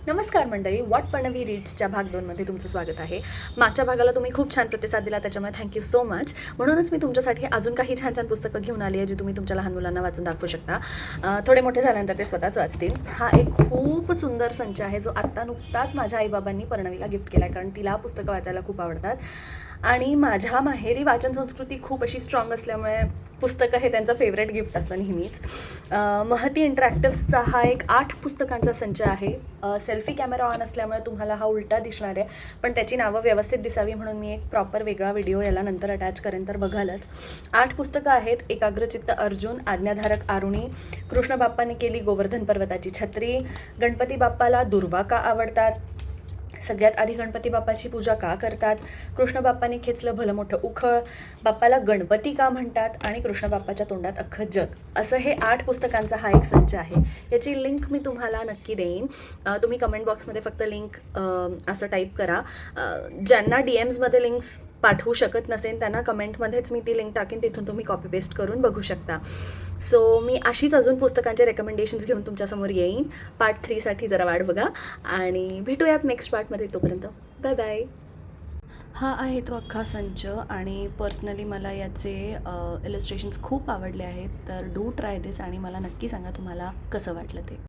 नमस्कार मंडळी, व्हॉट पणवी रीड्सच्या भाग 2मध्ये तुमचं स्वागत आहे. मागच्या भागाला तुम्ही खूप छान प्रतिसाद दिला, त्याच्यामुळे थँक्यू सो मच. म्हणूनच मी तुमच्यासाठी अजून काही छान छान पुस्तकं घेऊन आली आहे, जी तुम्ही तुमच्या लहान मुलांना वाचून दाखवू शकता. थोडे मोठे झाल्यानंतर ते स्वतःच वाचतील. हा एक खूप सुंदर संच आहे, जो आत्ता नुकताच माझ्या आईबाबांनी पर्णवीला गिफ्ट केला आहे, कारण तिला पुस्तकं वाचायला खूप आवडतात. आणि माझ्या माहेरी वाचन संस्कृती खूप अशी स्ट्रॉंग असल्यामुळे पुस्तकं हे त्यांचं फेवरेट गिफ्ट असतं नेहमीच. महती इंटरॅक्टिव्सचा हा एक 8 पुस्तकांचा संच आहे. सेल्फी कॅमेरा ऑन असल्यामुळे तुम्हाला हा उलटा दिसणार आहे, पण त्याची नावं व्यवस्थित दिसावी म्हणून मी एक प्रॉपर वेगळा व्हिडिओ याला नंतर अटॅच करेन, तर बघालच. 8 पुस्तकं आहेत. एकाग्रचित्त अर्जुन, आज्ञाधारक आरुणी, कृष्ण बाप्पाने केली गोवर्धन पर्वताची छत्री, गणपती बाप्पाला दुर्वा का आवडतात, सगळ्यात आधी गणपती बाप्पाची पूजा का करतात, कृष्ण बाप्पाने खेचलं भलं मोठं उखळ, बाप्पाला गणपती का म्हणतात, आणि कृष्ण बाप्पाच्या तोंडात अख्खं जग. असं हे 8 पुस्तकांचा हा एक संच आहे. याची लिंक मी तुम्हाला नक्की देईन. तुम्ही कमेंट बॉक्समध्ये फक्त लिंक असं टाईप करा. ज्यांना DMsमध्ये लिंक्स पाठवू शकत नसेल त्यांना कमेंटमध्येच मी ती लिंक टाकेन, तिथून तुम्ही कॉपी पेस्ट करून बघू शकता. सो मी अशीच अजून पुस्तकांचे रेकमेंडेशन्स घेऊन तुमच्यासमोर येईन. पार्ट 3साठी जरा वाट बघा आणि भेटूयात नेक्स्ट पार्टमध्ये. तोपर्यंत बाय बाय. हा आहे तो अख्खा संच, आणि पर्सनली मला याचे इलस्ट्रेशन्स खूप आवडले आहेत. तर डू ट्राय दिस आणि मला नक्की सांगा तुम्हाला कसं वाटलं ते.